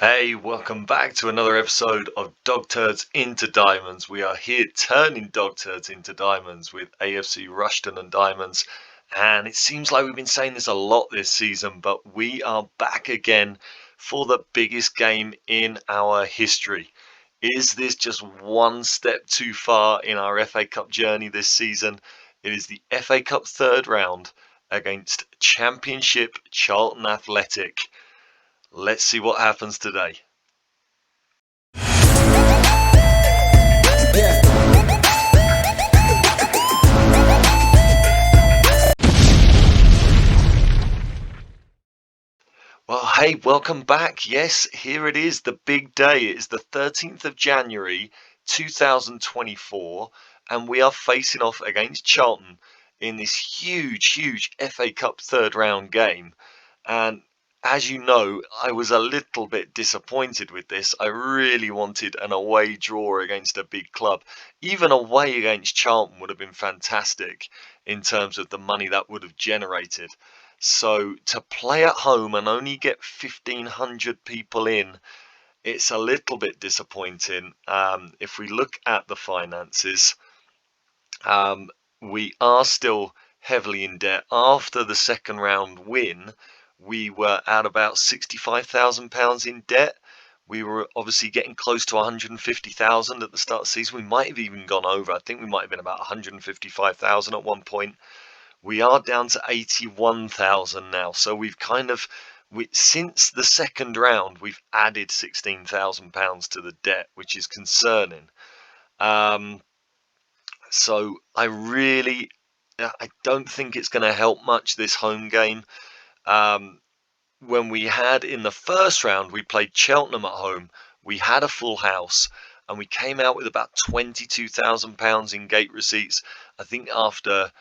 Hey, welcome back to another episode of Dog Turds into Diamonds. We are here turning dog turds into diamonds with AFC Rushden Diamonds. And it seems like we've been saying this a lot this season, but we are back again for the biggest game in our history. Is this just one step too far in our FA Cup journey this season? It is the FA Cup third round against Championship Charlton Athletic. Let's see what happens today. Well, hey, welcome back. Yes, here it is, the big day. It is the 13th of January, 2024, and we are facing off against Charlton in this huge FA Cup third round game. And as you know, I was a little bit disappointed with this. I really wanted an away draw against a big club. Even away against Charlton would have been fantastic in terms of the money that would have generated. So to play at home and only get 1,500 people in, it's a little bit disappointing. If we look at the finances, we are still heavily in debt. After the second round win, we were at about £65,000 in debt. We were obviously getting close to 150,000 at the start of the season. We might have even gone over. I think we might have been about 155,000 at one point. We are down to 81,000 now. So we've since the second round, we've added £16,000 to the debt, which is concerning. So I don't think it's going to help much this home game. When we had in the first round, we played Cheltenham at home. We had a full house and we came out with about £22,000 in gate receipts. I think after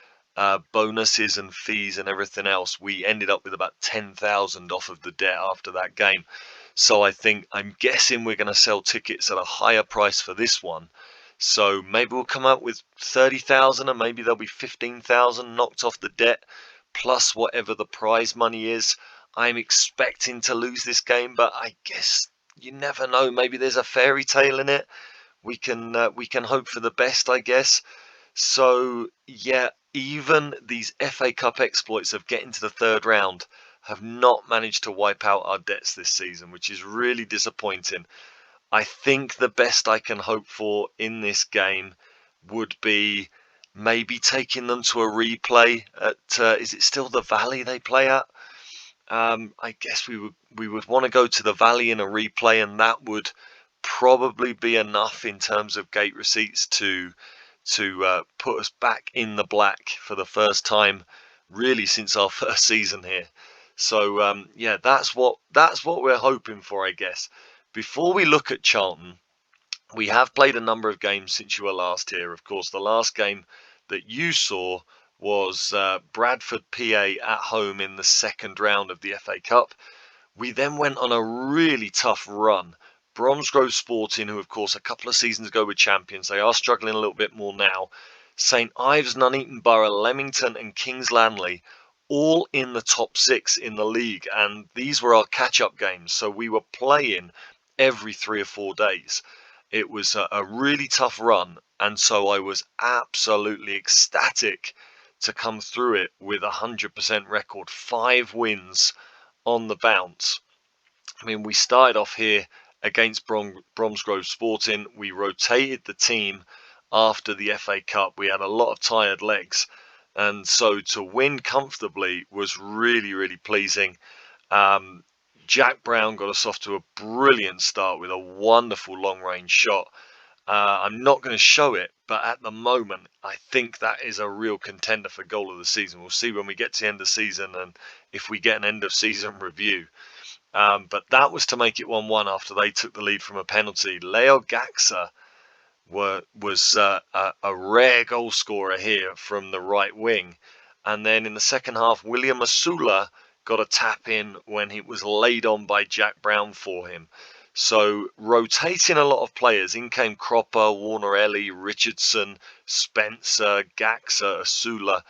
bonuses and fees and everything else, we ended up with about 10,000 off of the debt after that game. So I'm guessing we're going to sell tickets at a higher price for this one. So maybe we'll come out with 30,000 and maybe there'll be 15,000 knocked off the debt plus whatever the prize money is. I'm expecting to lose this game, but I guess you never know. Maybe there's a fairy tale in it. We can hope for the best, I guess. So yeah, even these FA Cup exploits of getting to the third round have not managed to wipe out our debts this season, which is really disappointing. I think the best I can hope for in this game would be maybe taking them to a replay at, is it still the Valley they play at? I guess we would want to go to the Valley in a replay, and that would probably be enough in terms of gate receipts to put us back in the black for the first time really since our first season here. So yeah, that's what we're hoping for, I guess. Before we look at Charlton, we have played a number of games since you were last here. Of course, the last game that you saw was Bradford PA at home in the second round of the FA Cup. We then went on a really tough run. Bromsgrove Sporting, who of course a couple of seasons ago were champions, they are struggling a little bit more now. St Ives, Nuneaton Borough, Leamington and Kings Langley, all in the top six in the league. And these were our catch-up games. So we were playing every 3 or 4 days. It was a really tough run. And so I was absolutely ecstatic to come through it with a 100% record, 5 wins on the bounce. I mean, we started off here against Bromsgrove Sporting. We rotated the team after the FA Cup. We had a lot of tired legs. And so to win comfortably was really pleasing. Jack Brown got us off to a brilliant start with a wonderful long-range shot. I'm not going to show it, but at the moment, I think that is a real contender for goal of the season. We'll see when we get to the end of the season and if we get an end-of-season review. But that was to make it 1-1 after they took the lead from a penalty. Leo Gaxa was a rare goal scorer here from the right wing. And then in the second half, William Asula got a tap in when he was laid on by Jack Brown for him. So rotating a lot of players. In came Cropper, Warner-Ellie, Richardson, Spencer, Gaxa, Asula.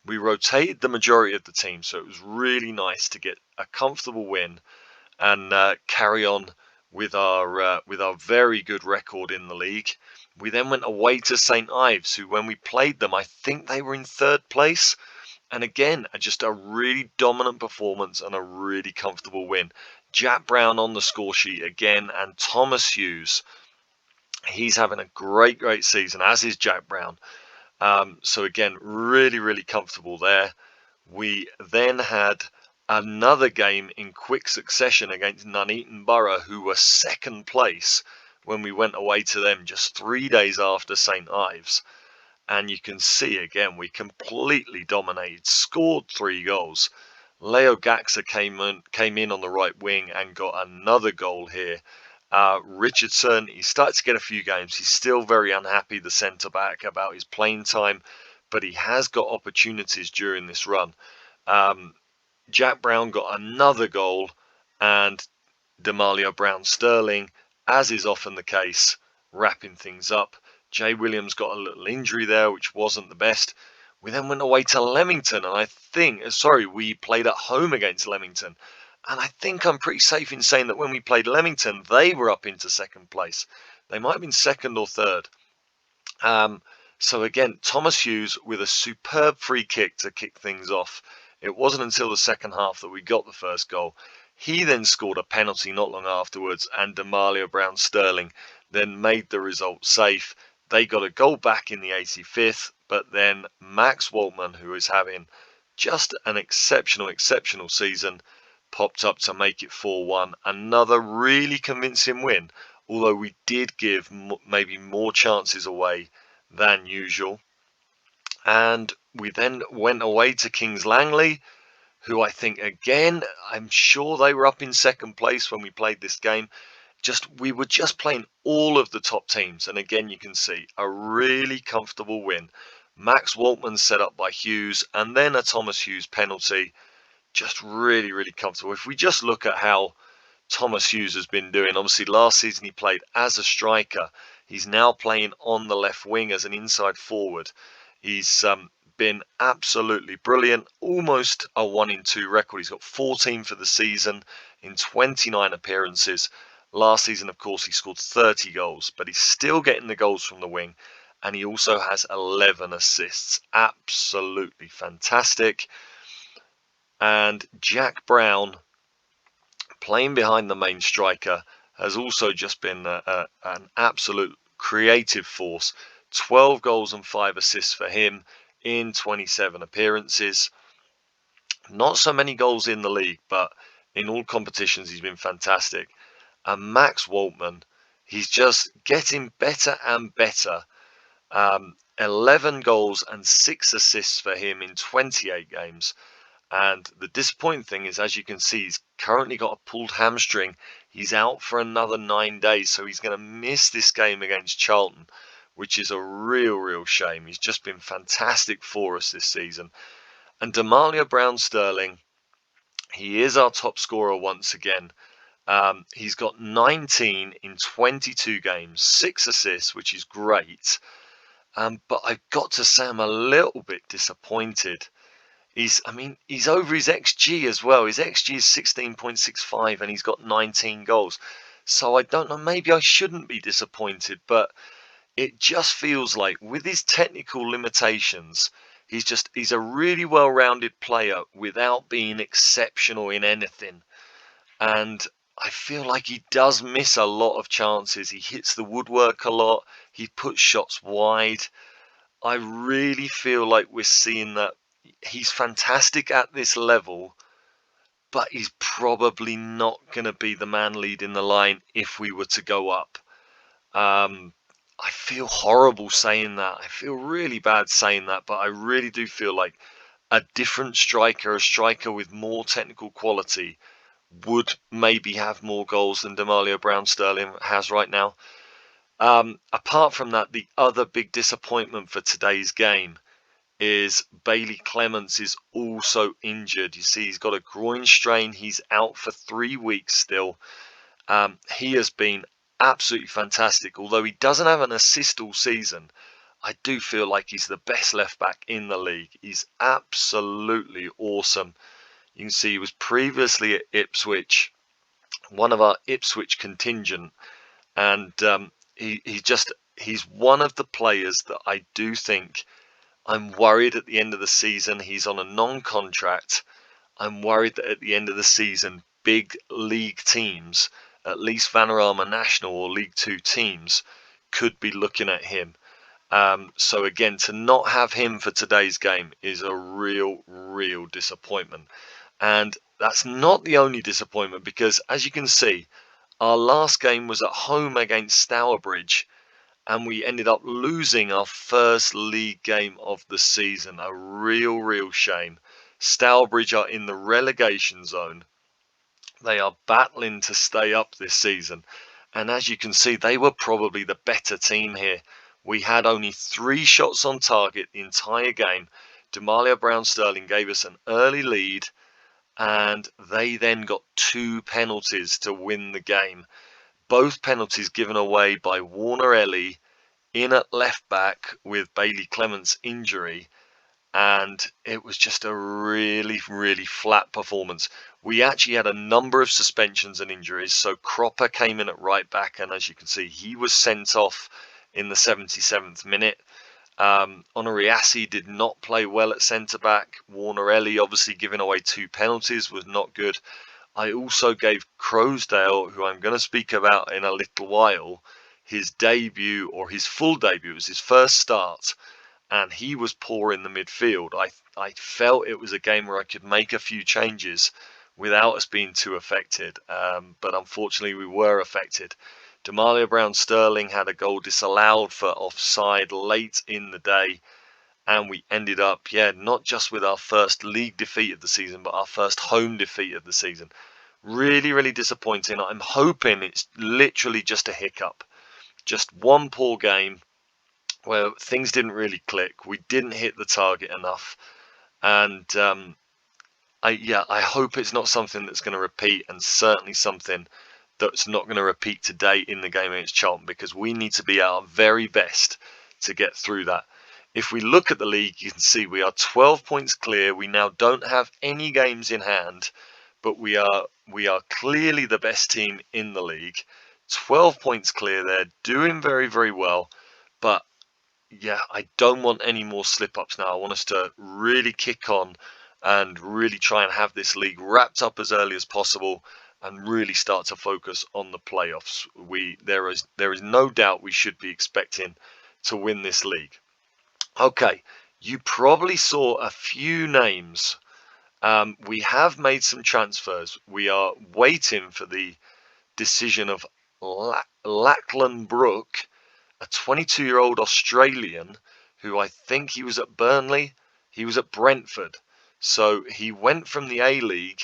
We rotated the majority of the team. So it was really nice to get a comfortable win and carry on with our very good record in the league. We then went away to St Ives, who, when we played them, I think they were in 3rd place. And again, just a really dominant performance and a really comfortable win. Jack Brown on the score sheet again, and Thomas Hughes, he's having a great season, as is Jack Brown. So again, really comfortable there. We then had another game in quick succession against Nuneaton Borough, who were 2nd place when we went away to them just 3 days after St Ives. And you can see again, we completely dominated, scored 3 goals. Leo Gaxa came in on the right wing and got another goal here. Richardson, he started to get a few games. He's still very unhappy, the centre-back, about his playing time, but he has got opportunities during this run. Jack Brown got another goal, and Demalio Brown-Sterling, as is often the case, wrapping things up. Jay Williams got a little injury there, which wasn't the best. We then went away to Leamington, and we played at home against Leamington. And I think I'm pretty safe in saying that when we played Leamington, they were up into 2nd place. They might have been 2nd or 3rd. So again, Thomas Hughes with a superb free kick to kick things off. It wasn't until the 2nd half that we got the first goal. He then scored a penalty not long afterwards, and Demalio Brown-Sterling then made the result safe. They got a goal back in the 85th, but then Max Waltman, who is having just an exceptional season, popped up to make it 4-1. Another really convincing win, although we did give maybe more chances away than usual. And we then went away to Kings Langley, who I think, again, I'm sure they were up in 2nd place when we played this game. We were just playing all of the top teams, and again you can see a really comfortable win. Max Waltman set up by Hughes, and then a Thomas Hughes penalty. Just really comfortable. If we just look at how Thomas Hughes has been doing, obviously last season he played as a striker. He's now playing on the left wing as an inside forward. He's been absolutely brilliant, almost a 1-in-2 record. He's got 14 for the season in 29 appearances. Last season, of course, he scored 30 goals, but he's still getting the goals from the wing, and he also has 11 assists. Absolutely fantastic. And Jack Brown, playing behind the main striker, has also just been an absolute creative force. 12 goals and 5 assists for him in 27 appearances. Not so many goals in the league, but in all competitions he's been fantastic. And Max Waltman, he's just getting better and better. 11 goals and 6 assists for him in 28 games. And the disappointing thing is, as you can see, he's currently got a pulled hamstring. He's out for another 9 days, so he's going to miss this game against Charlton, which is a real shame. He's just been fantastic for us this season. And Demalio Brown-Sterling, he is our top scorer once again. He's got 19 in 22 games, 6 assists, which is great. But I've got to say I'm a little bit disappointed. He's over his XG as well. His XG is 16.65 and he's got 19 goals. So I don't know, maybe I shouldn't be disappointed, but it just feels like with his technical limitations, he's a really well-rounded player without being exceptional in anything. And I feel like he does miss a lot of chances. He hits the woodwork a lot. He puts shots wide. I really feel like we're seeing that he's fantastic at this level, but he's probably not going to be the man leading the line if we were to go up. I feel horrible saying that. I feel really bad saying that, but I really do feel like a different striker, a striker with more technical quality, would maybe have more goals than Demalio Brown-Sterling has right now. Apart from that, the other big disappointment for today's game is Bailey Clements is also injured. You see, he's got a groin strain. He's out for 3 weeks still. He has been absolutely fantastic. Although he doesn't have an assist all season, I do feel like he's the best left back in the league. He's absolutely awesome. You can see he was previously at Ipswich. one of our Ipswich contingent, and he's one of the players that I do think I'm worried at the end of the season. He's on a non-contract. I'm worried that at the end of the season, big league teams, at least Vanarama National or League Two teams, could be looking at him. So again, to not have him for today's game is a real disappointment. And that's not the only disappointment, because as you can see, our last game was at home against Stourbridge, and we ended up losing our first league game of the season. A real shame. Stourbridge are in the relegation zone. They are battling to stay up this season. And as you can see, they were probably the better team here. We had only 3 shots on target the entire game. Demalia Brown-Sterling gave us an early lead, and they then got 2 penalties to win the game. Both penalties given away by Warner Ellie in at left back with Bailey Clement's injury, and it was just a really flat performance. We actually had a number of suspensions and injuries. So Cropper came in at right back, and as you can see, he was sent off in the 77th minute. Onoriassi did not play well at centre back. Warner Ellie, obviously giving away 2 penalties, was not good. I also gave Crowsdale, who I'm going to speak about in a little while, his debut, or his full debut. It was his first start, and he was poor in the midfield. I felt it was a game where I could make a few changes without us being too affected, but unfortunately we were affected. Demalia Brown-Sterling had a goal disallowed for offside late in the day, and we ended up, not just with our first league defeat of the season, but our first home defeat of the season. Really disappointing. I'm hoping it's literally just a hiccup, just one poor game where things didn't really click. We didn't hit the target enough, and I hope it's not something that's going to repeat, and certainly something that's not going to repeat today in the game against Charlton, because we need to be our very best to get through that. If we look at the league, you can see we are 12 points clear. We now don't have any games in hand, but we are clearly the best team in the league. 12 points clear. They're doing very well, but I don't want any more slip-ups now. I want us to really kick on and really try and have this league wrapped up as early as possible, and really start to focus on the playoffs. There is no doubt we should be expecting to win this league. Okay, you probably saw a few names. We have made some transfers. We are waiting for the decision of Lachlan Brook, a 22-year-old Australian who, I think he was at Burnley. He was at Brentford. So he went from the A-League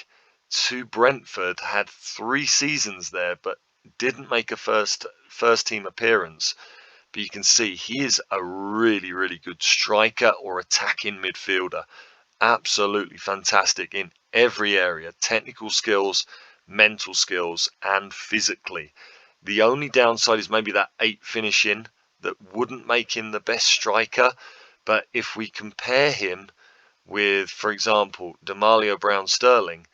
to Brentford, had 3 seasons there, but didn't make a first team appearance. But you can see he is a really good striker or attacking midfielder. Absolutely fantastic in every area: technical skills, mental skills, and physically. The only downside is maybe that 8 finishing that wouldn't make him the best striker. But if we compare him with, for example, Demalia Brown-Sterling,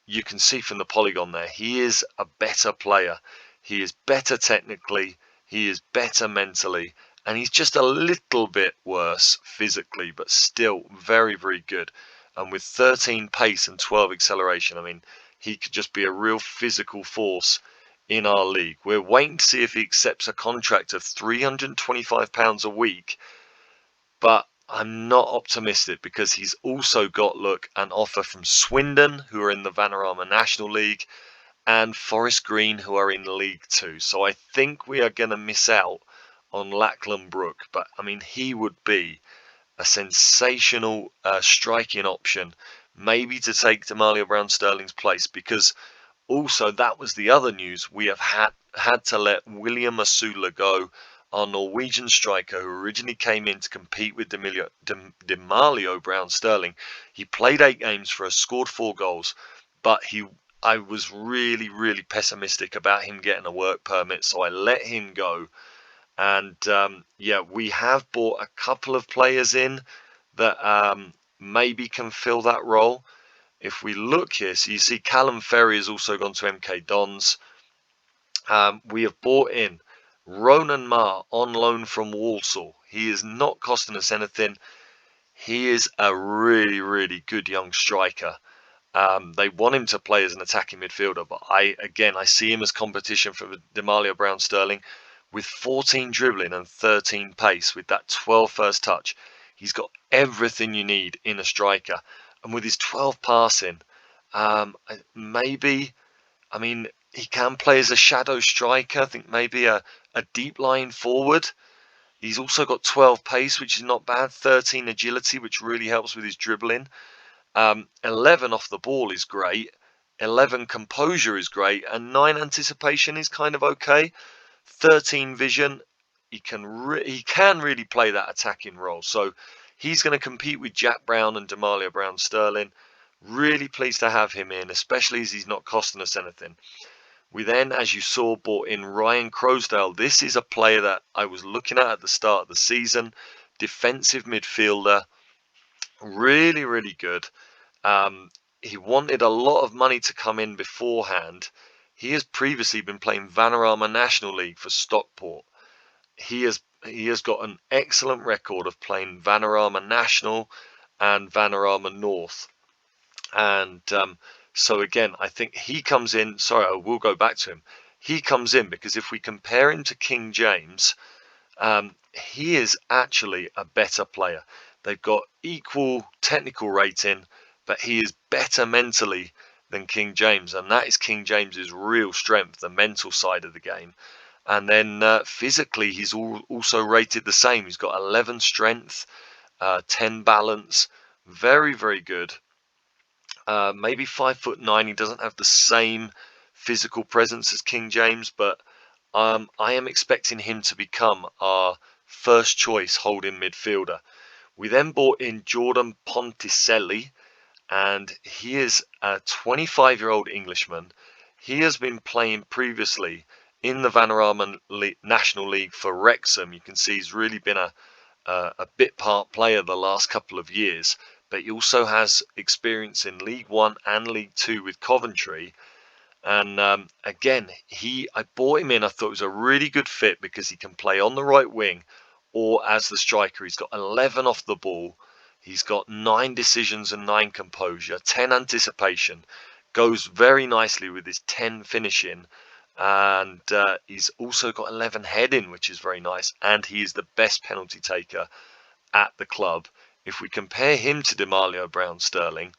you can see from the polygon there, he is a better player. He is better technically, he is better mentally, and he's just a little bit worse physically, but still very good. And with 13 pace and 12 acceleration, I mean, he could just be a real physical force in our league. We're waiting to see if he accepts a contract of £325 a week, but I'm not optimistic, because he's also got, an offer from Swindon, who are in the Vanarama National League, and Forest Green, who are in League Two. So I think we are going to miss out on Lachlan Brook, but I mean, he would be a sensational striking option, maybe to take Demalia Brown-Sterling's place, because also, that was the other news. We have had to let William Asula go, our Norwegian striker, who originally came in to compete with Demalia Brown-Sterling. He played 8 games for us, scored 4 goals, but I was really pessimistic about him getting a work permit, so I let him go. And we have bought a couple of players in that maybe can fill that role. if we look here, so you see Callum Ferry has also gone to MK Dons. We have bought in Ronan Marr on loan from Walsall. He is not costing us anything. He is a really, really good young striker. They want him to play as an attacking midfielder, but I see him as competition for Demalia Brown-Sterling. With 14 dribbling and 13 pace, with that 12 first touch, he's got everything you need in a striker. And with his 12 passing, maybe, I mean, he can play as a shadow striker. I think maybe a deep line forward. He's also got 12 pace, which is not bad. 13 agility, which really helps with his dribbling. 11 off the ball is great. 11 composure is great. And 9 anticipation is kind of okay. 13 vision. He can really play that attacking role. So he's going to compete with Jack Brown and Demalia Brown-Sterling. Really pleased to have him in, especially as he's not costing us anything. We then, as you saw, bought in Ryan Crosdale. This is a player that I was looking at the start of the season. Defensive midfielder. Really, really good. He wanted a lot of money to come in beforehand. He has previously been playing Vanarama National League for Stockport. He has got an excellent record of playing Vanarama National and Vanarama North. And so again, I think he comes in. Sorry, I will go back to him. He comes in because if we compare him to King James, he is actually a better player. They've got equal technical rating, but he is better mentally than King James, and that is King James's real strength, the mental side of the game. And then physically, he's also rated the same. He's got 11 strength, 10 balance, very, very good. Maybe 5'9". He doesn't have the same physical presence as King James, but I am expecting him to become our first choice holding midfielder. We then bought in Jordan Ponticelli, and he is a 25-year-old Englishman. He has been playing previously in the Vanarama National League for Wrexham. You can see he's really been a bit part player the last couple of years, but he also has experience in League One and League Two with Coventry. And again, I bought him in. I thought it was a really good fit because he can play on the right wing or as the striker. He's got 11 off the ball. He's got 9 decisions and 9 composure, 10 anticipation. Goes very nicely with his 10 finishing. And he's also got 11 heading, which is very nice. And he is the best penalty taker at the club. If we compare him to Demalia Brown-Sterling,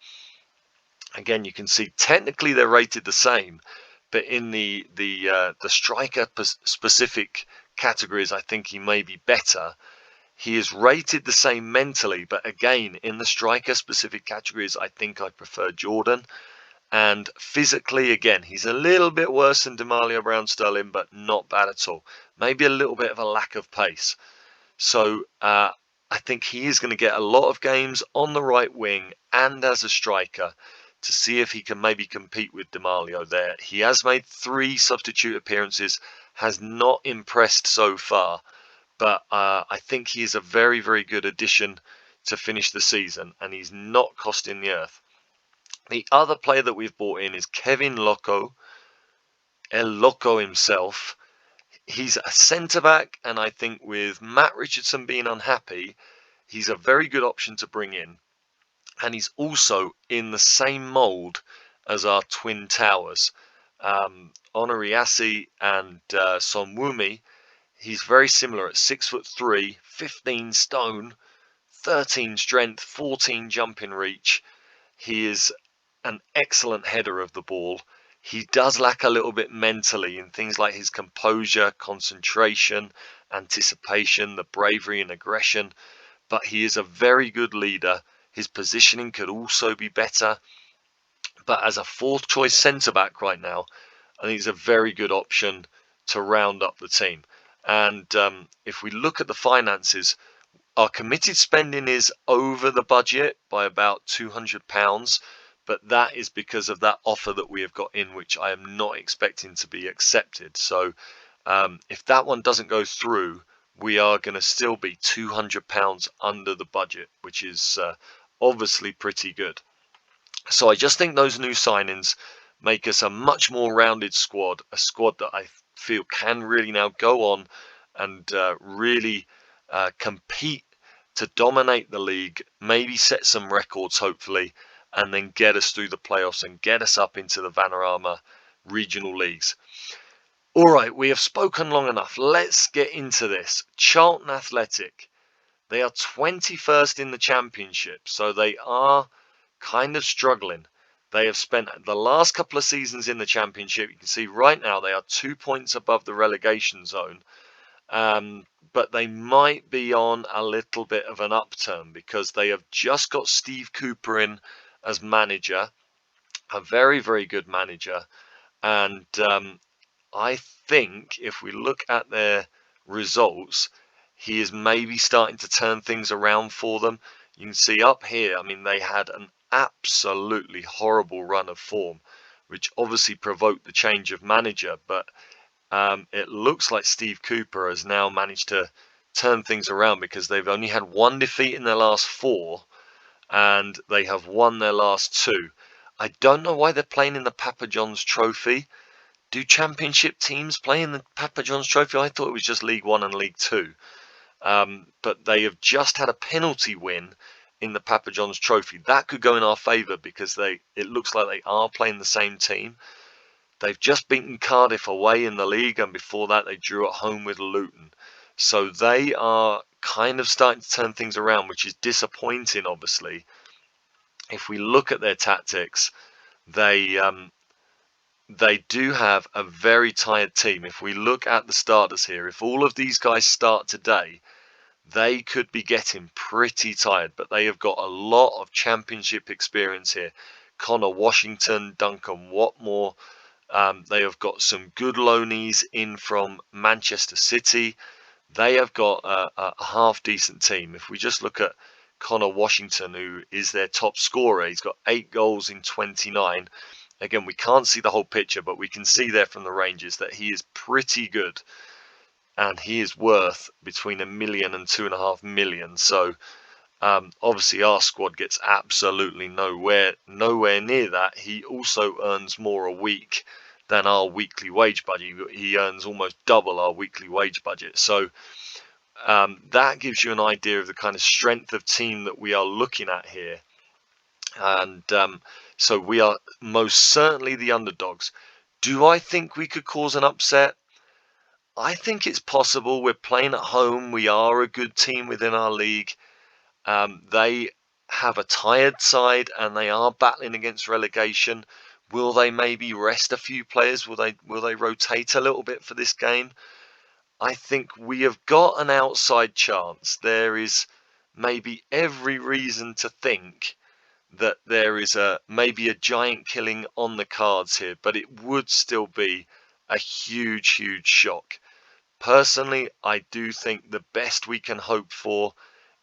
again, you can see technically they're rated the same, but in the striker specific categories, I think he may be better. He is rated the same mentally, but again, in the striker specific categories, I think I prefer Jordan. And physically, again, he's a little bit worse than Demalia Brown-Sterling, but not bad at all. Maybe a little bit of a lack of pace. So I think he is going to get a lot of games on the right wing and as a striker to see if he can maybe compete with Demalia there. He has made 3 substitute appearances, has not impressed so far, but I think he is a very, very good addition to finish the season, and he's not costing the earth. The other player that we've bought in is Kevin Loco, El Loco himself. He's a centre-back, and I think with Matt Richardson being unhappy, he's a very good option to bring in. And he's also in the same mould as our twin towers, Onoriasi and Sonwumi. He's very similar at 6'3", 15 stone, 13 strength, 14 jumping reach. He is an excellent header of the ball. He does lack a little bit mentally in things like his composure, concentration, anticipation, the bravery and aggression, but he is a very good leader. His positioning could also be better, but as a 4th choice centre-back right now, I think he's a very good option to round up the team. And if we look at the finances, our committed spending is over the budget by about £200, but that is because of that offer that we have got in, which I am not expecting to be accepted. So if that one doesn't go through, we are going to still be £200 under the budget, which is obviously pretty good. So I just think those new signings make us a much more rounded squad, a squad that I feel can really now go on and really compete to dominate the league, maybe set some records hopefully, and then get us through the playoffs and get us up into the Vanarama regional leagues. All right, we have spoken long enough. Let's get into this. Charlton Athletic. They are 21st in the championship, so they are kind of struggling. They have spent the last couple of seasons in the championship. You can see right now they are 2 points above the relegation zone. But they might be on a little bit of an upturn because they have just got Steve Cooper in as manager, a very, very good manager. And I think if we look at their results, he is maybe starting to turn things around for them. You can see up here, I mean, they had an absolutely horrible run of form, which obviously provoked the change of manager. But it looks like Steve Cooper has now managed to turn things around because they've only had one defeat in their last four and they have won their last two. I don't know why they're playing in the Papa John's Trophy. Do championship teams play in the Papa John's Trophy? I thought it was just League One and League Two. But they have just had a penalty win in the Papa John's Trophy. That could go in our favour because it looks like they are playing the same team. They've just beaten Cardiff away in the league, and before that they drew at home with Luton. So they are kind of starting to turn things around, which is disappointing, obviously. If we look at their tactics, they do have a very tired team. If we look at the starters here, if all of these guys start today, they could be getting pretty tired, but they have got a lot of championship experience here. Connor Washington, Duncan Watmore. They have got some good loanees in from Manchester City. They have got a half-decent team. If we just look at Connor Washington, who is their top scorer, he's got 8 goals in 29. Again, we can't see the whole picture, but we can see there from the Rangers that he is pretty good. And he is worth between $1 million and $2.5 million. So obviously our squad gets absolutely nowhere near that. He also earns more a week than our weekly wage budget. He earns almost double our weekly wage budget. So that gives you an idea of the kind of strength of team that we are looking at here. And so we are most certainly the underdogs. Do I think we could cause an upset? I think it's possible. We're playing at home. We are a good team within our league. They have a tired side and they are battling against relegation. Will they maybe rest a few players? Will they rotate a little bit for this game? I think we have got an outside chance. There is maybe every reason to think that there is maybe a giant killing on the cards here, but it would still be a huge shock. Personally, I do think the best we can hope for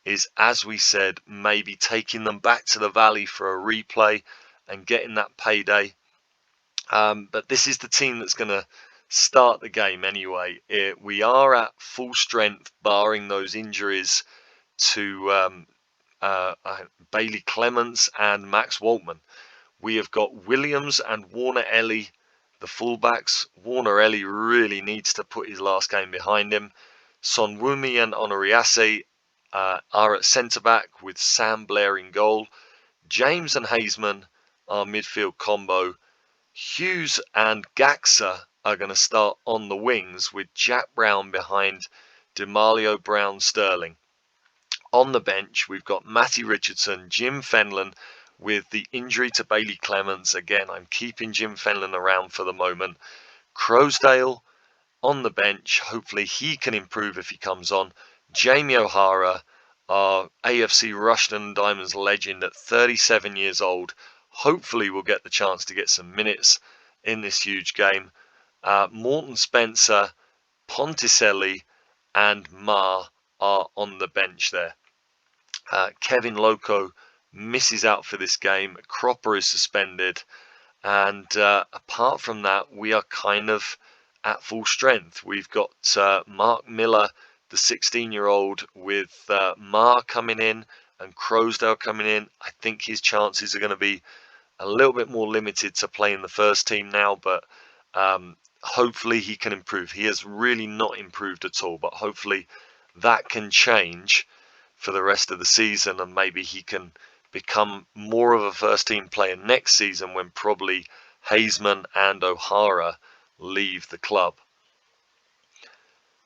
is, as we said, maybe taking them back to the Valley for a replay and getting that payday. But this is the team that's going to start the game anyway. We are at full strength, barring those injuries to Bailey Clements and Max Waltman. We have got Williams and Warner Ellie, the fullbacks. Warner Ellie really needs to put his last game behind him. Sonwumi and Onoriase are at centre-back with Sam Blair in goal. James and Hazeman are midfield combo. Hughes and Gaxa are going to start on the wings with Jack Brown behind Demalio Brown Sterling. On the bench, we've got Matty Richardson, Jim Fenlon. With the injury to Bailey Clements, again, I'm keeping Jim Fenlon around for the moment. Crowsdale on the bench. Hopefully he can improve if he comes on. Jamie O'Hara, our AFC Rushden Diamonds legend at 37 years old. Hopefully we'll get the chance to get some minutes in this huge game. Morton Spencer, Ponticelli and Ma are on the bench there. Kevin Loco misses out for this game. Cropper is suspended. And apart from that, we are kind of at full strength. We've got Mark Miller, the 16-year-old, with Ma coming in and Crowsdale coming in. I think his chances are going to be a little bit more limited to play in the first team now, but hopefully he can improve. He has really not improved at all, but hopefully that can change for the rest of the season, and maybe he can become more of a first team player next season when probably Haseman and O'Hara leave the club.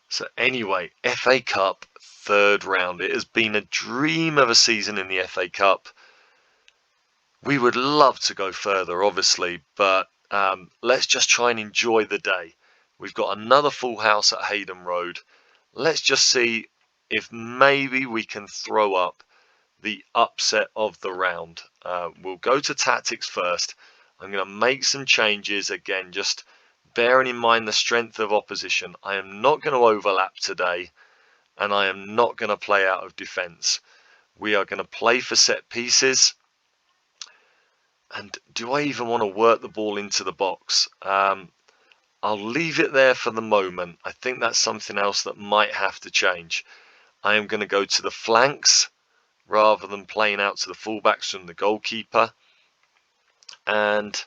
So anyway, FA Cup third round. It has been a dream of a season in the FA Cup. We would love to go further, obviously, but let's just try and enjoy the day. We've got another full house at Hayden Road. Let's just see if maybe we can throw up the upset of the round. We'll go to tactics first. I'm going to make some changes again, just bearing in mind the strength of opposition. I am not going to overlap today, and I am not going to play out of defence. We are going to play for set pieces. And do I even want to work the ball into the box? I'll leave it there for the moment. I think that's something else that might have to change. I am going to go to the flanks rather than playing out to the fullbacks from the goalkeeper. And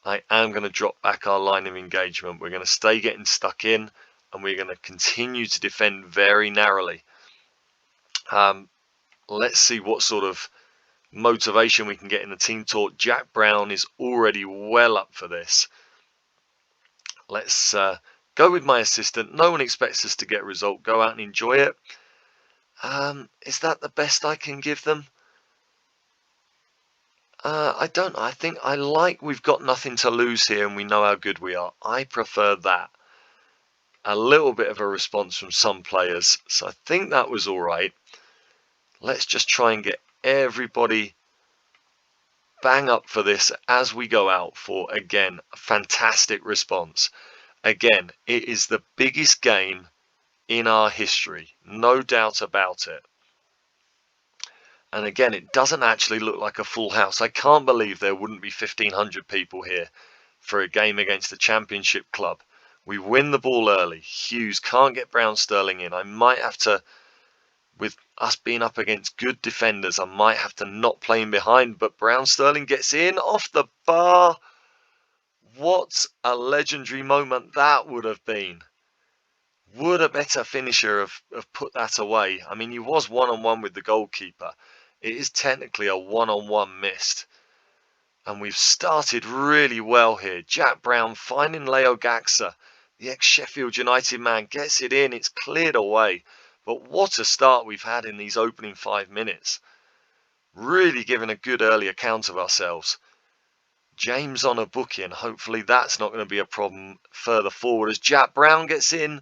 I am going to drop back our line of engagement. We're going to stay getting stuck in, and we're going to continue to defend very narrowly. Let's see what sort of motivation we can get in the team talk. Jack Brown is already well up for this. Let's go with my assistant. No one expects us to get a result. Go out and enjoy it. Is that the best I can give them? I don't know. I think I like we've got nothing to lose here and we know how good we are. I prefer that. A little bit of a response from some players. So I think that was all right. Let's just try and get everybody bang up for this as we go out for, again, a fantastic response. Again, it is the biggest game in our history, no doubt about it. And again, it doesn't actually look like a full house. I can't believe there wouldn't be 1,500 people here for a game against a championship club. We win the ball early. Hughes can't get Brown Sterling in. I might have to, with us being up against good defenders, I might have to not play him behind, but Brown Sterling gets in off the bar. What a legendary moment that would have been. Would a better finisher have put that away? I mean, he was one-on-one with the goalkeeper. It is technically a one-on-one missed. And we've started really well here. Jack Brown finding Leo Gaxa, the ex-Sheffield United man, gets it in. It's cleared away. But what a start we've had in these opening 5 minutes. Really giving a good early account of ourselves. James on a booking. Hopefully that's not going to be a problem further forward as Jack Brown gets in.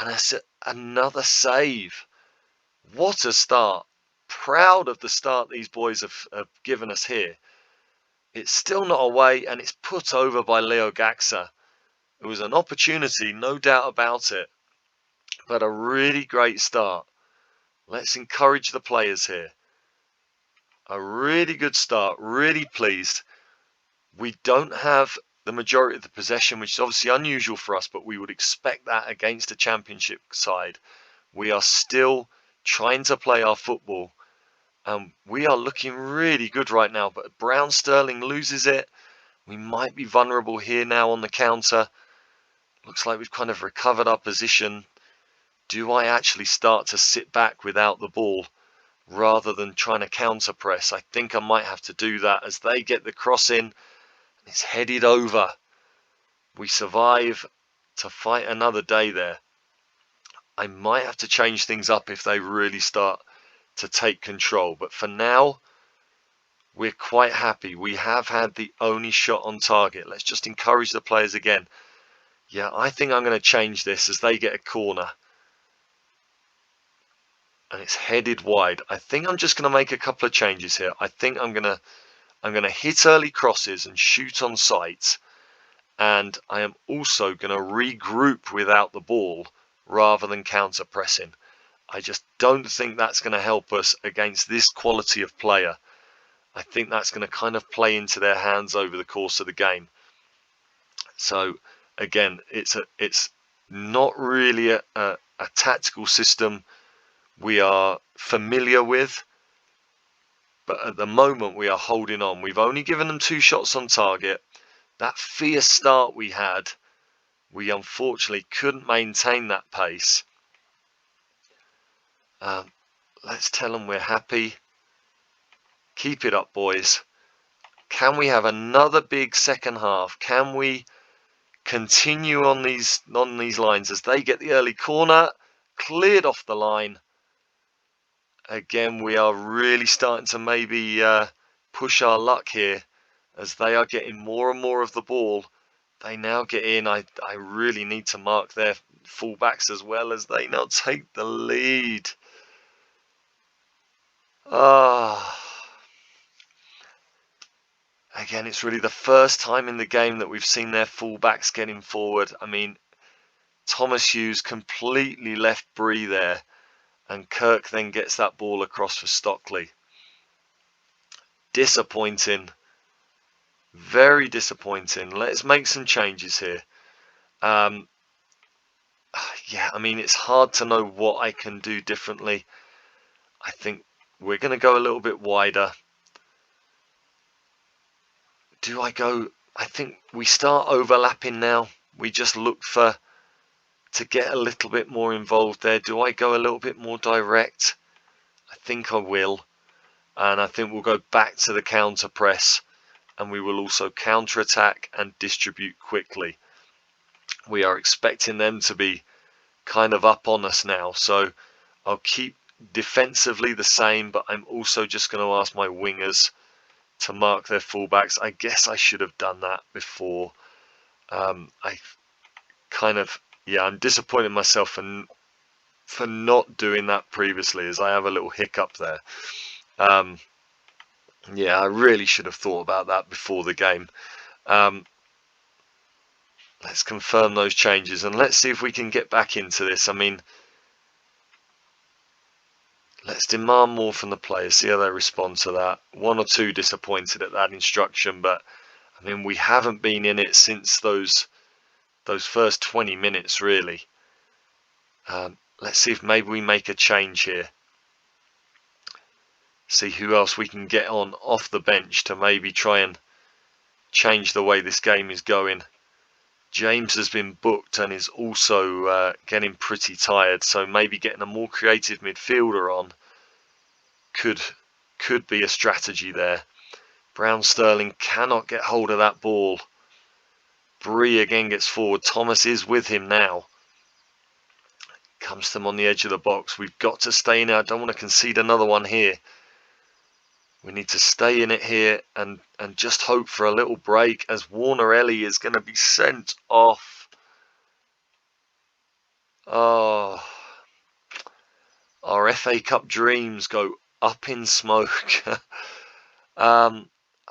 And another save. What a start. Proud of the start these boys have given us here. It's still not away, and it's put over by Leo Gaxa. It was an opportunity, no doubt about it. But a really great start. Let's encourage the players here. A really good start, really pleased. We don't have the majority of the possession, which is obviously unusual for us, but we would expect that against a championship side. We are still trying to play our football, and we are looking really good right now, but Brown Sterling loses it. We might be vulnerable here now on the counter. Looks like we've kind of recovered our position. Do I actually start to sit back without the ball rather than trying to counter press? I think I might have to do that as they get the cross in. It's headed over. We survive to fight another day there. I might have to change things up if they really start to take control. But for now, we're quite happy. We have had the only shot on target. Let's just encourage the players again. Yeah, I think I'm going to change this as they get a corner. And it's headed wide. I think I'm just going to make a couple of changes here. I think I'm going to hit early crosses and shoot on sight. And I am also going to regroup without the ball rather than counter pressing. I just don't think that's going to help us against this quality of player. I think that's going to kind of play into their hands over the course of the game. So again, it's not really a tactical system we are familiar with. But at the moment, we are holding on. We've only given them 2 shots on target. That fierce start we had, we unfortunately couldn't maintain that pace. Let's tell them we're happy. Keep it up, boys. Can we have another big second half? Can we continue on these lines as they get the early corner cleared off the line? Again, we are really starting to maybe push our luck here as they are getting more and more of the ball. They now get in. I really need to mark their fullbacks as well as they now take the lead. Again, it's really the first time in the game that we've seen their fullbacks getting forward. I mean, Thomas Hughes completely left Bree there, and Kirk then gets that ball across for Stockley. Disappointing. Very disappointing. Let's make some changes here. Yeah, I mean, it's hard to know what I can do differently. I think we're going to go a little bit wider. Do I go? I think we start overlapping now. We just look to get a little bit more involved there. Do I go a little bit more direct? I think I will. And I think we'll go back to the counter press, and we will also counter attack and distribute quickly. We are expecting them to be kind of up on us now, so I'll keep defensively the same, but I'm also just going to ask my wingers to mark their fullbacks. I guess I should have done that before. I kind of, yeah, I'm disappointed in myself for not doing that previously, as I have a little hiccup there. Yeah, I really should have thought about that before the game. Let's confirm those changes and let's see if we can get back into this. I mean, let's demand more from the players, see how they respond to that. 1 or 2 disappointed at that instruction, but I mean, we haven't been in it since those first 20 minutes, really. Let's see if maybe we make a change here. See who else we can get on off the bench to maybe try and change the way this game is going. James has been booked and is also getting pretty tired, so maybe getting a more creative midfielder on could be a strategy there. Brown Sterling cannot get hold of that ball. Bree again gets forward. Thomas is with him now. Comes to them on the edge of the box. We've got to stay in. I don't want to concede another one here. We need to stay in it here and just hope for a little break as Warner Ellie is going to be sent off. Oh, our FA Cup dreams go up in smoke. I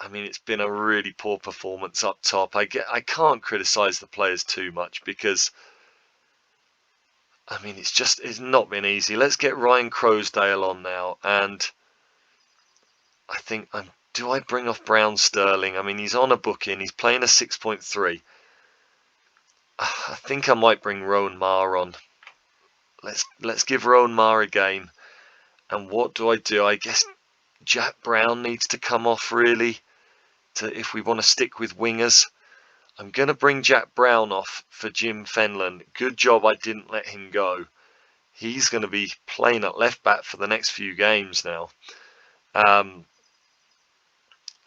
mean, it's been a really poor performance up top. I can't criticise the players too much because, I mean, it's not been easy. Let's get Ryan Crowsdale on now, and I think do I bring off Brown Sterling? I mean, he's on a booking. He's playing a 6.3. I think I might bring Rowan Marr on. Let's give Rowan Marr a game. And what do? I guess Jack Brown needs to come off, really, if we want to stick with wingers. I'm going to bring Jack Brown off for Jim Fenlon. Good job I didn't let him go. He's going to be playing at left back for the next few games now.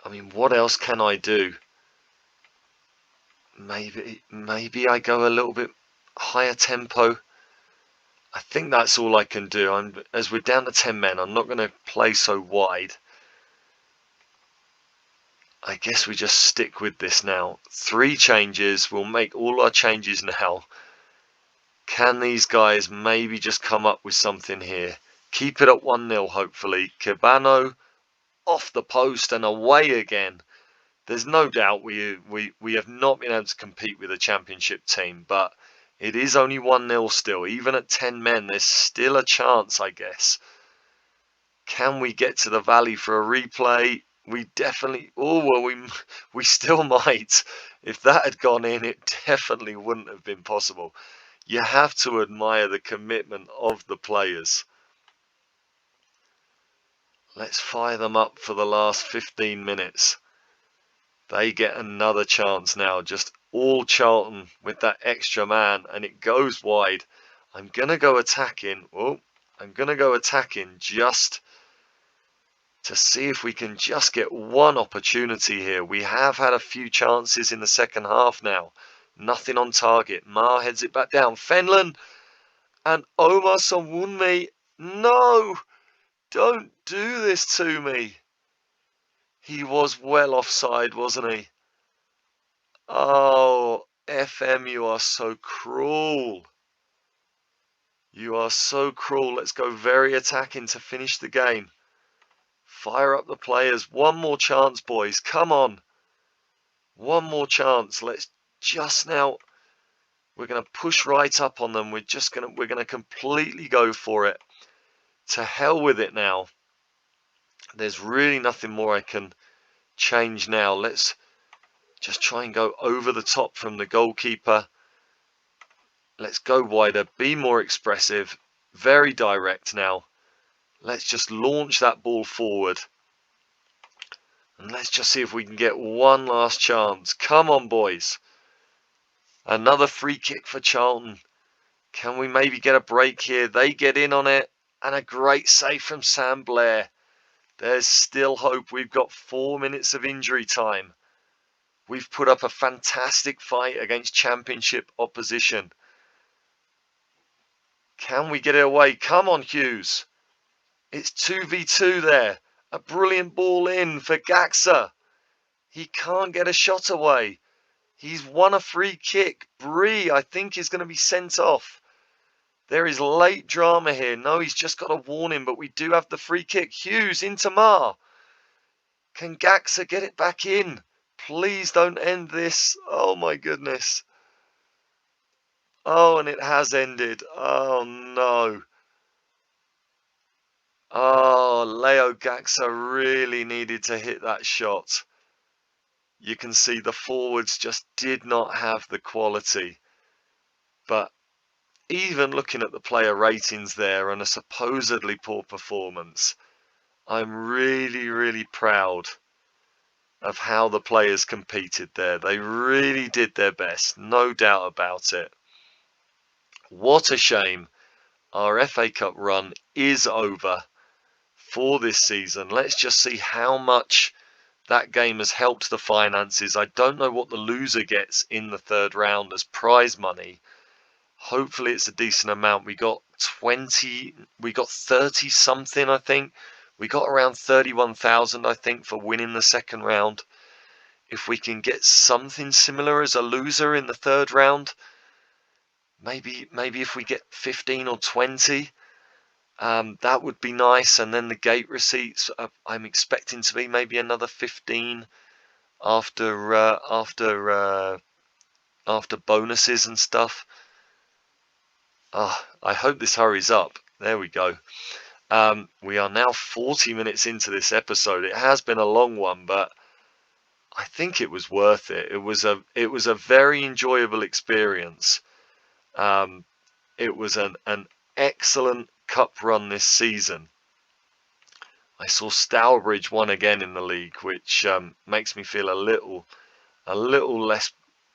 I mean, what else can I do? Maybe I go a little bit higher tempo. I think that's all I can do. As we're down to 10 men, I'm not going to play so wide. I guess we just stick with this now. 3 changes. We'll make all our changes now. Can these guys maybe just come up with something here? Keep it at 1-0, hopefully. Cabano off the post and away again. There's no doubt we have not been able to compete with a championship team, but it is only 1-0 still. Even at 10 men, there's still a chance, I guess. Can we get to the Valley for a replay? We definitely... Oh, well, we still might. If that had gone in, it definitely wouldn't have been possible. You have to admire the commitment of the players. Let's fire them up for the last 15 minutes. They get another chance now, just all Charlton with that extra man, and it goes wide. I'm going to go attacking. Oh, I'm going to go attacking just to see if we can just get one opportunity here. We have had a few chances in the second half now. Nothing on target. Ma heads it back down. Fenlon and Omar Sonwunmi. No, don't do this to me. He was well offside, wasn't he? Oh, FM, you are so cruel. You are so cruel. Let's go very attacking to finish the game. Fire up the players. One more chance, boys. Come on. One more chance. Let's just now. We're going to push right up on them. We're going to completely go for it. To hell with it now. There's really nothing more I can change now. Let's just try and go over the top from the goalkeeper. Let's go wider, be more expressive, very direct now. Let's just launch that ball forward. And let's just see if we can get one last chance. Come on, boys. Another free kick for Charlton. Can we maybe get a break here? They get in on it. And a great save from Sam Blair. There's still hope. We've got 4 minutes of injury time. We've put up a fantastic fight against championship opposition. Can we get it away? Come on, Hughes. It's 2v2 there. A brilliant ball in for Gaxa. He can't get a shot away. He's won a free kick. Bree, I think, is going to be sent off. There is late drama here. No, he's just got a warning, but we do have the free kick. Hughes into Mar. Can Gaxa get it back in? Please don't end this. Oh, my goodness. Oh, and it has ended. Oh, no. Oh, Leo Gaxa really needed to hit that shot. You can see the forwards just did not have the quality. But even looking at the player ratings there and a supposedly poor performance, I'm really, really proud of how the players competed there. They really did their best, no doubt about it. What a shame. Our FA Cup run is over for this season. Let's just see how much that game has helped the finances. I don't know what the loser gets in the third round as prize money. Hopefully it's a decent amount. We got 30 something, I think. We got around 31,000, I think, for winning the second round. If we can get something similar as a loser in the third round, maybe if we get 15 or 20, that would be nice. And then the gate receipts, I'm expecting to be maybe another 15 after bonuses and stuff. I hope this hurries up. There we go. We are now 40 minutes into this episode. It has been a long one, but I think it was worth it. It was a very enjoyable experience. It was an excellent cup run this season. I saw Stourbridge won again in the league, which makes me feel a little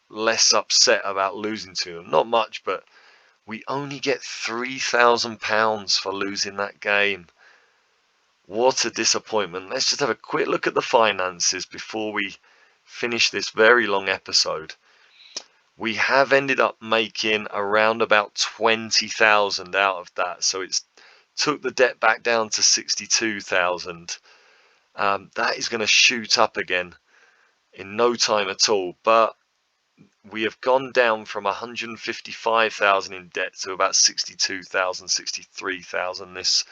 less upset about losing to them. Not much, but we only get £3,000 for losing that game. What a disappointment. Let's just have a quick look at the finances before we finish this very long episode. We have ended up making around about 20,000 out of that. So it's took the debt back down to 62,000. That is going to shoot up again in no time at all. But we have gone down from 155,000 in debt to about 62,000, 63,000 this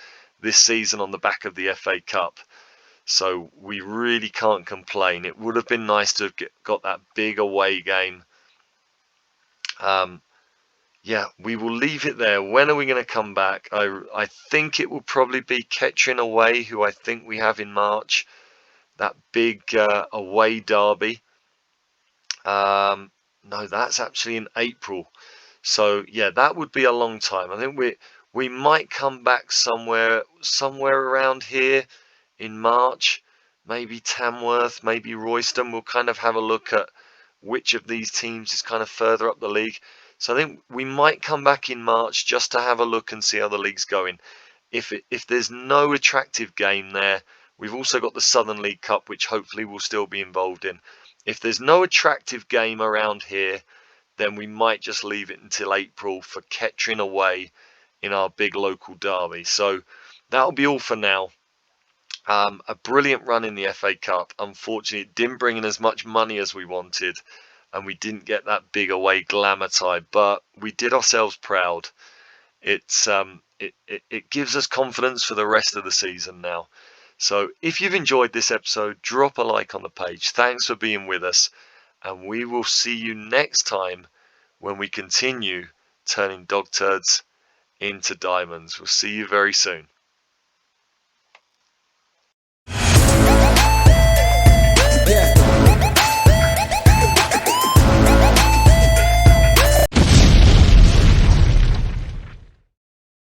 season on the back of the FA Cup. So we really can't complain. It would have been nice to have got that big away game. Yeah, we will leave it there. When are we going to come back? I think it will probably be Kettering away, who I think we have in March. That big away derby. No, that's actually in April. So yeah, that would be a long time. I think we might come back somewhere around here in March, maybe Tamworth, maybe Royston. We'll kind of have a look at which of these teams is kind of further up the league. So I think we might come back in March just to have a look and see how the league's going. If there's no attractive game there, we've also got the Southern League Cup, which hopefully we'll still be involved in. If there's no attractive game around here, then we might just leave it until April for Kettering away in our big local derby. So that'll be all for now. A brilliant run in the FA Cup. Unfortunately, it didn't bring in as much money as we wanted, and we didn't get that big away glamour tie, but we did ourselves proud. It gives us confidence for the rest of the season now. So if you've enjoyed this episode, drop a like on the page. Thanks for being with us, and we will see you next time when we continue turning dog turds into diamonds. We'll see you very soon.